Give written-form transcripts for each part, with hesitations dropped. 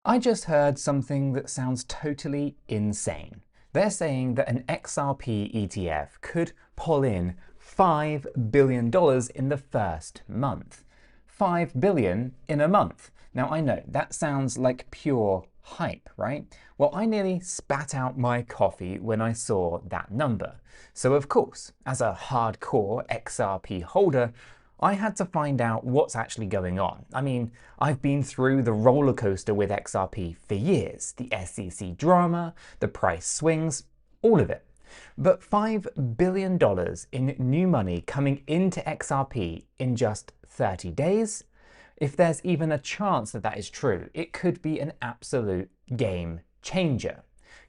I just heard something that sounds totally insane. They're saying that an XRP ETF could pull in $5 billion in the first month. $5 billion in a month. Now I know that sounds like pure hype, right? Well, I nearly spat out my coffee when I saw that number. So of course, as a hardcore XRP holder, I had to find out what's actually going on. I mean, I've been through the roller coaster with XRP for years. The SEC drama, the price swings, all of it. But $5 billion in new money coming into XRP in just 30 days? If there's even a chance that that is true, it could be an absolute game changer.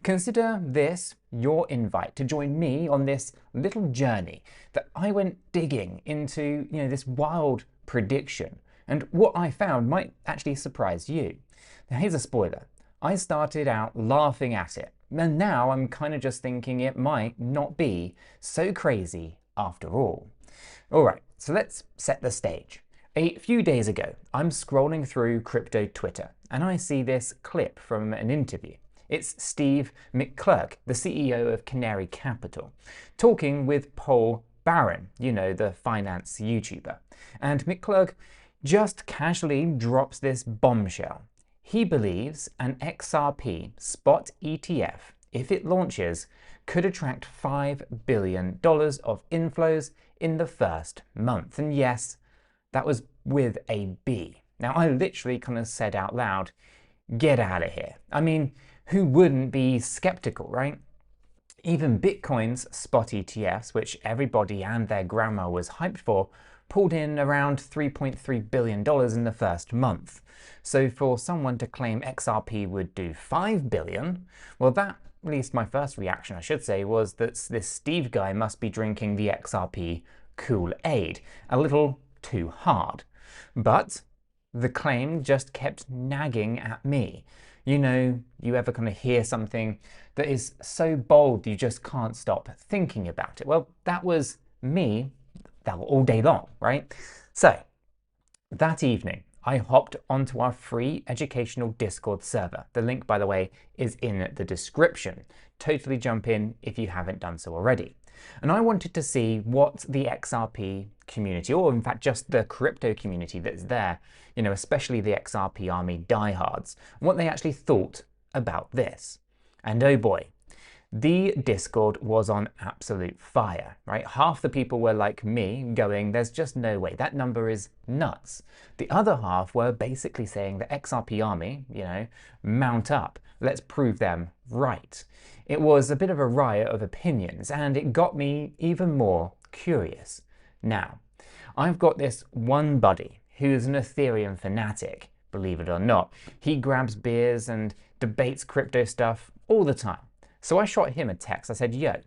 Consider this your invite to join me on this little journey that I went digging into, this wild prediction. And what I found might actually surprise you. Now here's a spoiler. I started out laughing at it, and now I'm kind of just thinking it might not be so crazy after all. All right, so let's set the stage. A few days ago, I'm scrolling through crypto Twitter, and I see this clip from an interview. It's Steve 𝗗𝗀𝗀, the CEO of Canary Capital, talking with 𝗗𝗶𝘀𝗰𝗀𝗀, the finance YouTuber. And 𝗗𝗀𝗀 just casually drops this bombshell. He believes an XRP spot ETF, if it launches, could attract $5 billion of inflows in the first month. And yes, that was with a B. Now, I literally kind of said out loud, get out of here. I mean, who wouldn't be skeptical, right? Even Bitcoin's spot ETFs, which everybody and their grandma was hyped for, pulled in around $3.3 billion in the first month. So for someone to claim XRP would do $5 billion, well, that, at least my first reaction, I should say, was that this Steve guy must be drinking the XRP Kool-Aid a little too hard. But the claim just kept nagging at me. You ever kind of hear something that is so bold you just can't stop thinking about it? Well, that was me all day long, right? So that evening, I hopped onto our free educational Discord server. The link, by the way, is in the description. Totally jump in if you haven't done so already. And I wanted to see what the XRP community, or in fact just the crypto community that's there, especially the XRP Army diehards, what they actually thought about this. And oh boy, the Discord was on absolute fire, right? Half the people were like me, going, there's just no way, that number is nuts. The other half were basically saying the XRP Army, mount up, let's prove them right. It was a bit of a riot of opinions, and it got me even more curious. Now, I've got this one buddy who's an Ethereum fanatic, believe it or not. He grabs beers and debates crypto stuff all the time. So I shot him a text. I said, yo,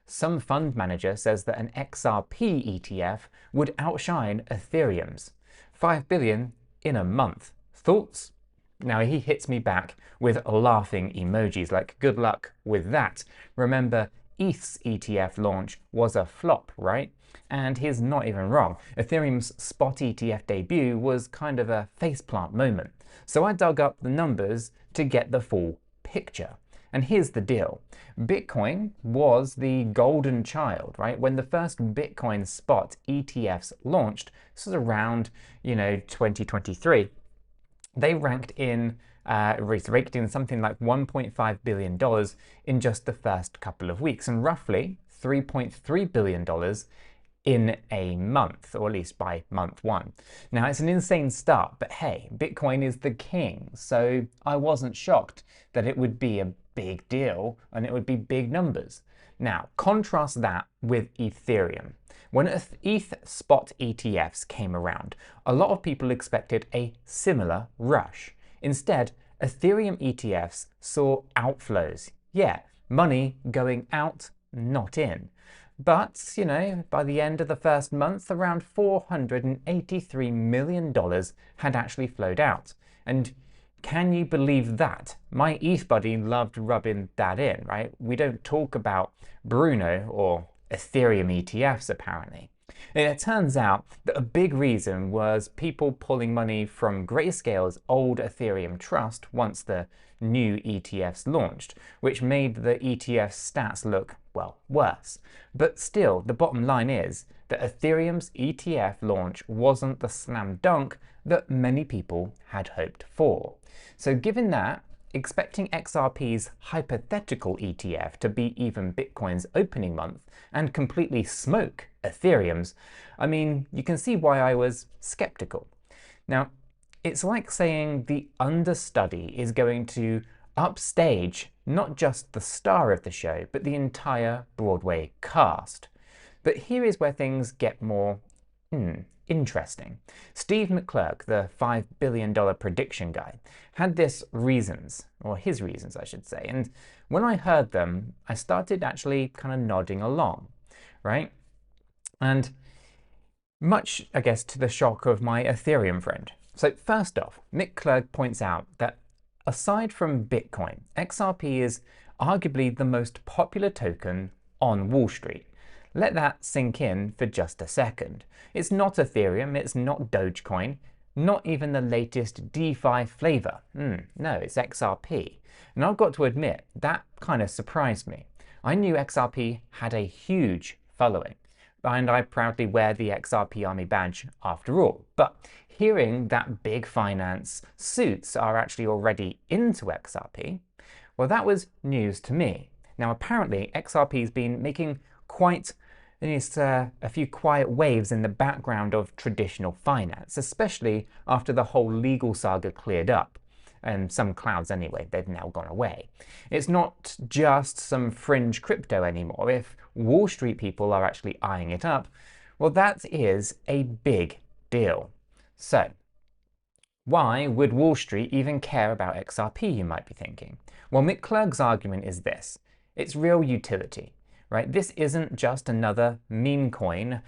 some fund manager says that an XRP ETF would outshine Ethereum's. $5 billion in a month. Thoughts? Now he hits me back with laughing emojis, like good luck with that. Remember, ETH's ETF launch was a flop, right? And he's not even wrong. Ethereum's spot ETF debut was kind of a faceplant moment. So I dug up the numbers to get the full picture. And here's the deal. Bitcoin was the golden child, right? When the first Bitcoin spot ETFs launched, this was around, 2023, they raked in something like $1.5 billion in just the first couple of weeks, and roughly $3.3 billion in a month, or at least by month one. Now, it's an insane start, but hey, Bitcoin is the king, so I wasn't shocked that it would be a big deal and it would be big numbers. Now, contrast that with Ethereum. When ETH spot ETFs came around, a lot of people expected a similar rush. Instead, Ethereum ETFs saw outflows. Yeah, money going out, not in. But, by the end of the first month, around $483 million had actually flowed out. And can you believe that? My ETH buddy loved rubbing that in, right? We don't talk about Bruno or Ethereum ETFs, apparently. It turns out that a big reason was people pulling money from Grayscale's old Ethereum trust once the new ETFs launched, which made the ETF stats look, well, worse. But still, the bottom line is that Ethereum's ETF launch wasn't the slam dunk that many people had hoped for. So given that, expecting XRP's hypothetical ETF to beat even Bitcoin's opening month and completely smoke Ethereum's, I mean, you can see why I was skeptical. Now, it's like saying the understudy is going to upstage not just the star of the show, but the entire Broadway cast. But here is where things get more interesting. Steve McClurg, the $5 billion prediction guy, had his reasons, I should say, and when I heard them, I started actually kind of nodding along, right? And much, I guess, to the shock of my Ethereum friend. So first off, McClurg points out that aside from Bitcoin, XRP is arguably the most popular token on Wall Street. Let that sink in for just a second. It's not Ethereum, it's not Dogecoin, not even the latest DeFi flavor. No, it's XRP. And I've got to admit, that kind of surprised me. I knew XRP had a huge following, and I proudly wear the XRP Army badge after all. But hearing that big finance suits are actually already into XRP, well, that was news to me. Now, apparently, XRP's been making quite a few quiet waves in the background of traditional finance, especially after the whole legal saga cleared up. And some clouds anyway, they've now gone away. It's not just some fringe crypto anymore. If Wall Street people are actually eyeing it up, well, that is a big deal. So, why would Wall Street even care about XRP, you might be thinking? Well, McClurg's argument is this. It's real utility. Right? This isn't just another meme coin,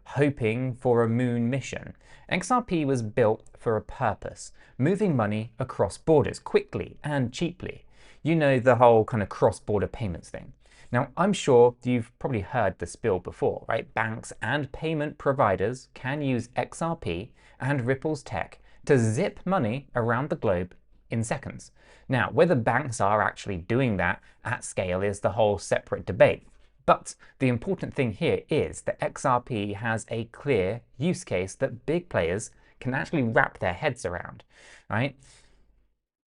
hoping for a moon mission. XRP was built for a purpose, moving money across borders quickly and cheaply. You know, the whole kind of cross-border payments thing. Now, I'm sure you've probably heard the spiel before, right? Banks and payment providers can use XRP and Ripple's tech to zip money around the globe in seconds. Now, whether banks are actually doing that at scale is the whole separate debate. But the important thing here is that XRP has a clear use case that big players can actually wrap their heads around, right?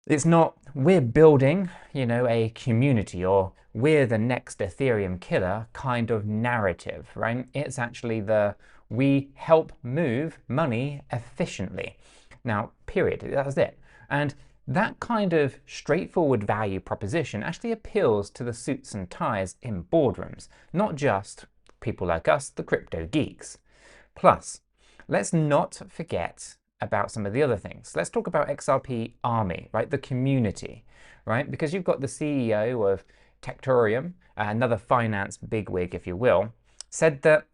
It's not, we're building, a community or we're the next Ethereum killer kind of narrative, right? It's actually we help move money efficiently. Now, period, that's it. And that kind of straightforward value proposition actually appeals to the suits and ties in boardrooms, not just people like us, the crypto geeks. Plus, let's not forget about some of the other things. Let's talk about XRP Army, right? The community, right? Because you've got the CEO of Ethereum, another finance bigwig, if you will, said that,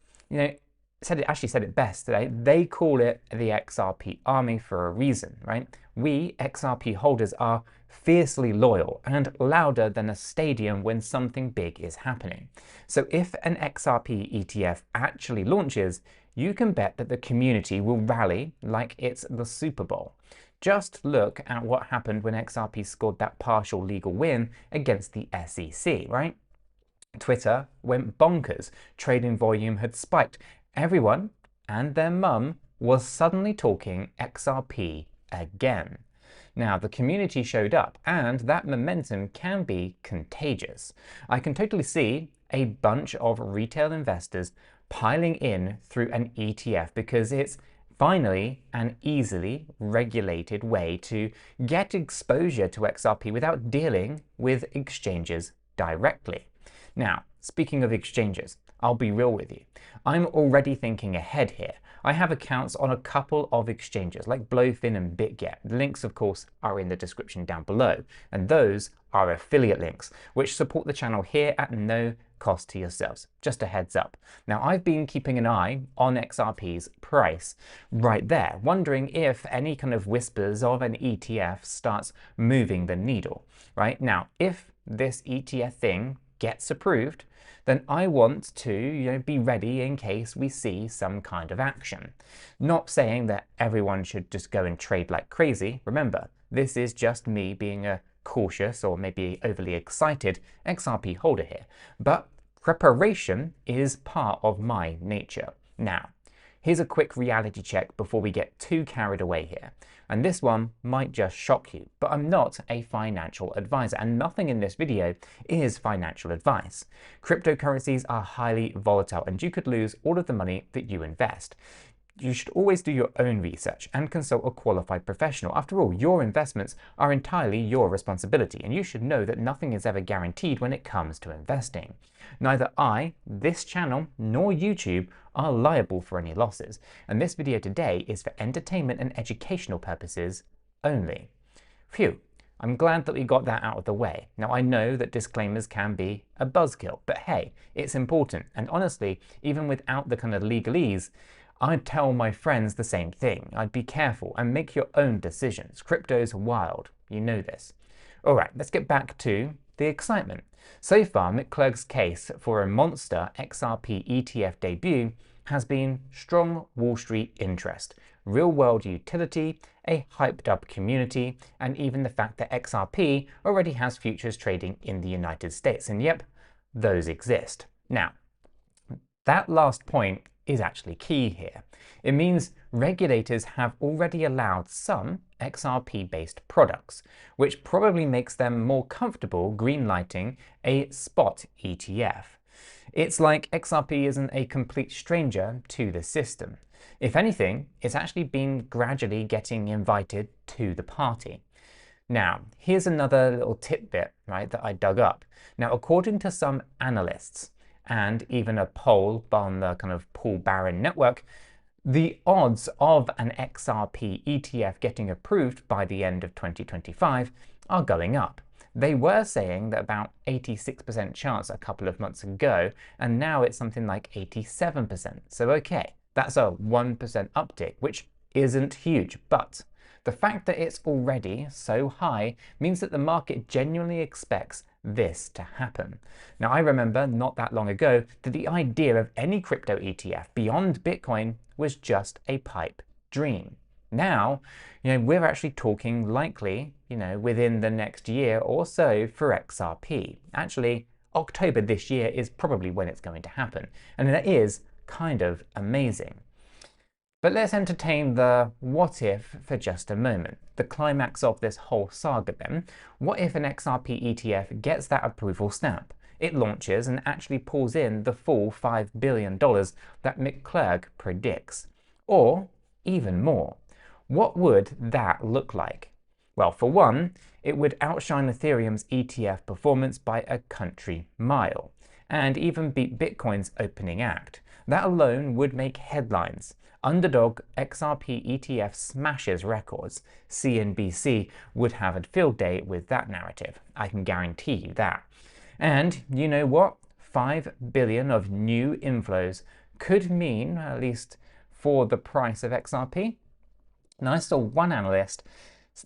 said it best today. They call it the XRP Army for a reason, right? We, XRP holders, are fiercely loyal and louder than a stadium when something big is happening. So if an XRP ETF actually launches, you can bet that the community will rally like it's the Super Bowl. Just look at what happened when XRP scored that partial legal win against the SEC, right? Twitter went bonkers. Trading volume had spiked. Everyone and their mum was suddenly talking XRP again. Now, the community showed up, and that momentum can be contagious. I can totally see a bunch of retail investors piling in through an ETF because it's finally an easily regulated way to get exposure to XRP without dealing with exchanges directly. Now, speaking of exchanges, I'll be real with you. I'm already thinking ahead here. I have accounts on a couple of exchanges like Blowfin and BitGet. The links, of course, are in the description down below. And those are affiliate links, which support the channel here at no cost to yourselves. Just a heads up. Now, I've been keeping an eye on XRP's price right there, wondering if any kind of whispers of an ETF starts moving the needle, right? Now, if this ETF thing gets approved, then I want to be ready in case we see some kind of action. Not saying that everyone should just go and trade like crazy. Remember, this is just me being a cautious or maybe overly excited XRP holder here, but preparation is part of my nature. Now, here's a quick reality check before we get too carried away here. And this one might just shock you, but I'm not a financial advisor, and nothing in this video is financial advice. Cryptocurrencies are highly volatile, and you could lose all of the money that you invest. You should always do your own research and consult a qualified professional. After all, your investments are entirely your responsibility, and you should know that nothing is ever guaranteed when it comes to investing. Neither I, this channel, nor YouTube are liable for any losses, and this video today is for entertainment and educational purposes only. Phew, I'm glad that we got that out of the way. Now, I know that disclaimers can be a buzzkill, but hey, it's important, and honestly, even without the kind of legalese, I'd tell my friends the same thing. I'd be careful and make your own decisions. Crypto's wild. You know this. All right, let's get back to the excitement. So far, 𝗗𝗀𝘀𝗰𝗋's case for a monster XRP ETF debut has been strong Wall Street interest, real-world utility, a hyped-up community, and even the fact that XRP already has futures trading in the United States. And yep, those exist. Now, that last point is actually key here. It means regulators have already allowed some XRP-based products, which probably makes them more comfortable greenlighting a spot ETF. It's like XRP isn't a complete stranger to the system. If anything, it's actually been gradually getting invited to the party. Now, here's another little tidbit, right, that I dug up. Now, according to some analysts, and even a poll on the kind of 𝗗𝗶𝘀𝗰𝗋 network, the odds of an XRP ETF getting approved by the end of 2025 are going up. They were saying that about 86% chance a couple of months ago, and now it's something like 87%. So okay, that's a 1% uptick, which isn't huge, but the fact that it's already so high means that the market genuinely expects this to happen. Now, I remember not that long ago that the idea of any crypto ETF beyond Bitcoin was just a pipe dream. Now, we're actually talking likely, within the next year or so for XRP. Actually, October this year is probably when it's going to happen, and that is kind of amazing. But let's entertain the what if for just a moment. The climax of this whole saga then. What if an XRP ETF gets that approval stamp? It launches and actually pulls in the full $5 billion that 𝗗𝗀𝘀𝗰𝗋 predicts. Or even more. What would that look like? Well, for one, it would outshine Ethereum's ETF performance by a country mile, and even beat Bitcoin's opening act. That alone would make headlines. Underdog XRP ETF smashes records. CNBC would have a field day with that narrative. I can guarantee you that. And you know what? 5 billion of new inflows could mean, at least for the price of XRP. Now, I saw one analyst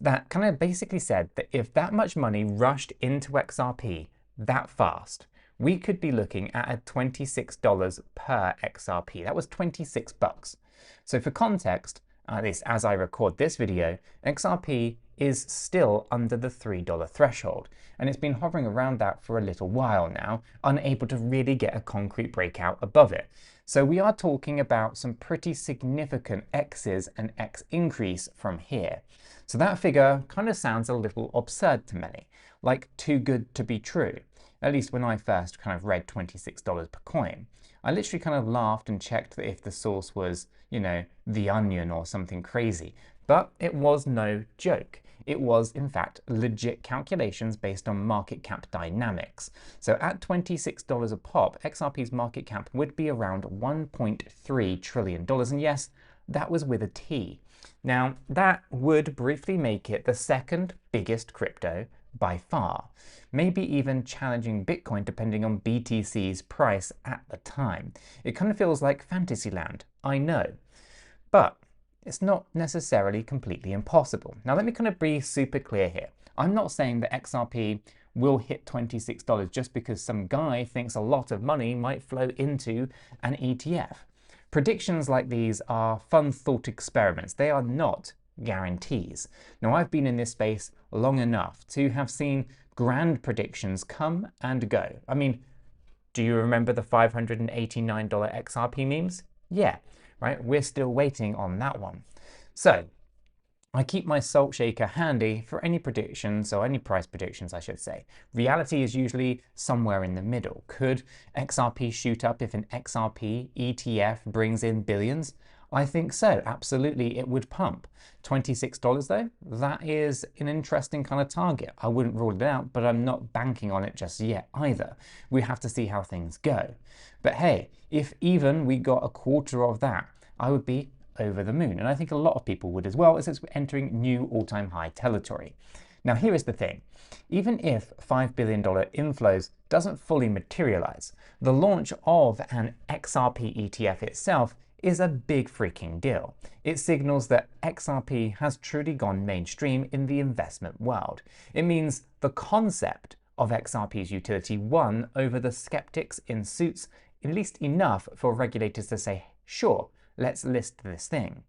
that kind of basically said that if that much money rushed into XRP that fast, we could be looking at a $26 per XRP. That was 26 bucks. So for context, at least as I record this video, XRP is still under the $3 threshold, and it's been hovering around that for a little while now, unable to really get a concrete breakout above it. So we are talking about some pretty significant X's and X increase from here. So that figure kind of sounds a little absurd to many, like too good to be true. At least when I first kind of read $26 per coin. I literally kind of laughed and checked that if the source was, The Onion or something crazy. But it was no joke. It was, in fact, legit calculations based on market cap dynamics. So at $26 a pop, XRP's market cap would be around $1.3 trillion. And yes, that was with a T. Now, that would briefly make it the second biggest crypto by far, maybe even challenging Bitcoin depending on BTC's price at the time. It kind of feels like Fantasyland, I know, but it's not necessarily completely impossible. Now let me kind of be super clear here. I'm not saying that XRP will hit $26 just because some guy thinks a lot of money might flow into an ETF. Predictions like these are fun thought experiments. They are not guarantees. Now, I've been in this space long enough to have seen grand predictions come and go. I mean, do you remember the $589 XRP memes? Yeah, right? We're still waiting on that one. So I keep my salt shaker handy for any predictions, or any price predictions, I should say. Reality is usually somewhere in the middle. Could XRP shoot up if an XRP ETF brings in billions? I think so. Absolutely, it would pump. $26 though, that is an interesting kind of target. I wouldn't rule it out, but I'm not banking on it just yet either. We have to see how things go. But hey, if even we got a quarter of that, I would be over the moon. And I think a lot of people would as well, as it's entering new all-time high territory. Now, here is the thing. Even if $5 billion inflows doesn't fully materialize, the launch of an XRP ETF itself is a big freaking deal. It signals that XRP has truly gone mainstream in the investment world. It means the concept of XRP's utility won over the skeptics in suits, at least enough for regulators to say, sure, let's list this thing.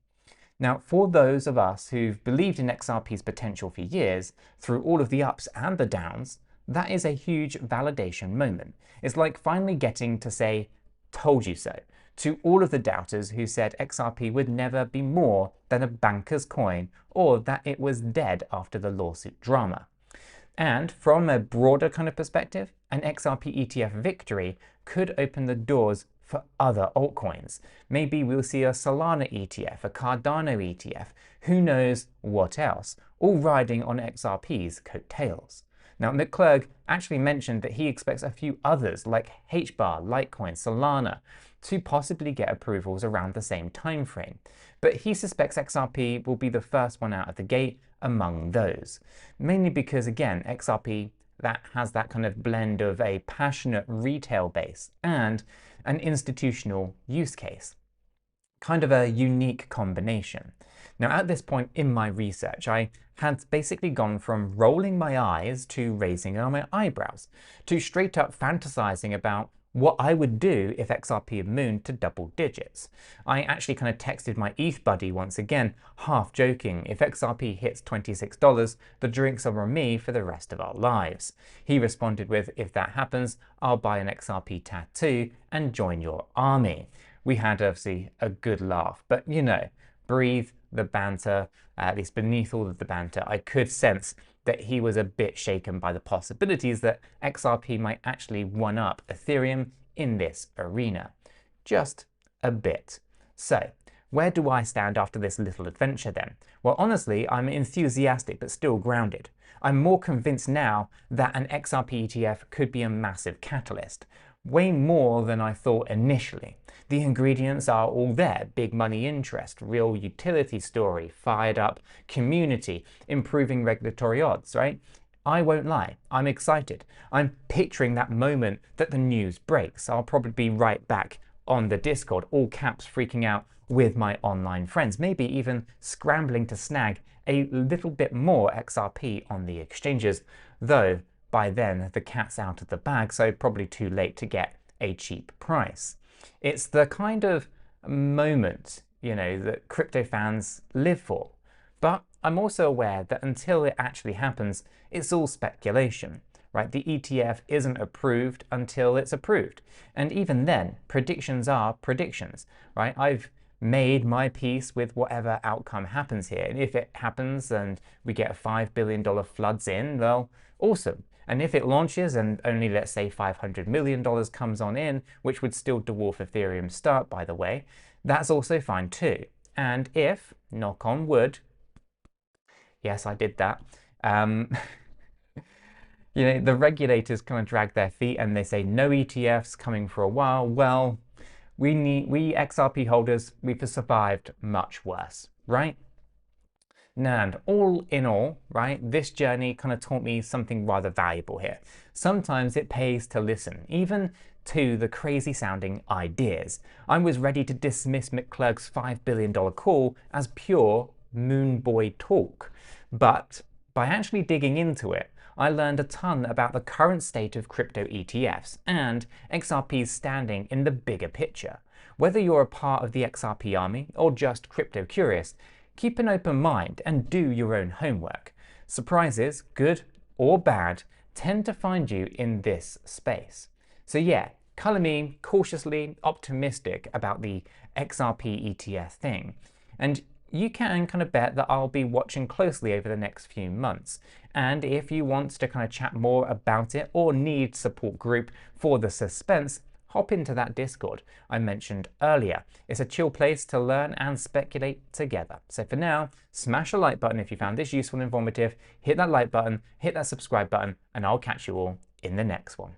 Now, for those of us who've believed in XRP's potential for years, through all of the ups and the downs, that is a huge validation moment. It's like finally getting to say, told you so, to all of the doubters who said XRP would never be more than a banker's coin, or that it was dead after the lawsuit drama. And from a broader kind of perspective, an XRP ETF victory could open the doors for other altcoins. Maybe we'll see a Solana ETF, a Cardano ETF, who knows what else, all riding on XRP's coattails. Now, 𝗗𝗏𝘀𝗀 actually mentioned that he expects a few others like 𝗗𝗶𝘀𝘀, Litecoin, Solana, to possibly get approvals around the same time frame. But he suspects XRP will be the first one out of the gate among those. Mainly because, again, XRP that has that kind of blend of a passionate retail base and an institutional use case. Kind of a unique combination. Now, at this point in my research, I had basically gone from rolling my eyes to raising my eyebrows, to straight up fantasizing about what I would do if XRP had mooned to double digits. I actually kind of texted my ETH buddy once again, half joking, if XRP hits $26, the drinks are on me for the rest of our lives. He responded with, if that happens, I'll buy an XRP tattoo and join your army. We had obviously a good laugh, but you know, breathe the banter, at least beneath all of the banter, I could sense that he was a bit shaken by the possibilities that XRP might actually one-up Ethereum in this arena. Just a bit. So, where do I stand after this little adventure then? Well, honestly, I'm enthusiastic but still grounded. I'm more convinced now that an XRP ETF could be a massive catalyst. Way more than I thought initially. The ingredients are all there: big money interest, real utility story, fired up community, improving regulatory odds, right? I won't lie, I'm excited. I'm picturing that moment that the news breaks. I'll probably be right back on the Discord, all caps freaking out with my online friends, maybe even scrambling to snag a little bit more XRP on the exchanges, though by then the cat's out of the bag, so probably too late to get a cheap price. It's the kind of moment, you know, that crypto fans live for. But I'm also aware that until it actually happens, it's all speculation, right? The ETF isn't approved until it's approved. And even then, predictions are predictions, right? I've made my peace with whatever outcome happens here. And if it happens and we get a $5 billion floods in, well, awesome. And if it launches and only, let's say, $500 million comes on in, which would still dwarf Ethereum's start, by the way, that's also fine too. And if, knock on wood, yes, I did that, you know, the regulators kind of drag their feet and they say no ETFs coming for a while, well, we XRP holders, we've survived much worse, right? And all in all, right, this journey kind of taught me something rather valuable here. Sometimes it pays to listen, even to the crazy sounding ideas. I was ready to dismiss 𝗗𝗏𝘀𝗀's $5 billion call as pure moon boy talk. But By actually digging into it, I learned a ton about the current state of crypto ETFs and XRP's standing in the bigger picture. Whether you're a part of the XRP Army or just crypto curious, keep an open mind and do your own homework. Surprises, good or bad, tend to find you in this space. So yeah, colour me cautiously optimistic about the XRP ETF thing. And you can kind of bet that I'll be watching closely over the next few months. And if you want to kind of chat more about it or need support group for the suspense, hop into that Discord I mentioned earlier. It's a chill place to learn and speculate together. So for now, smash a like button if you found this useful and informative, hit that like button, hit that subscribe button, and I'll catch you all in the next one.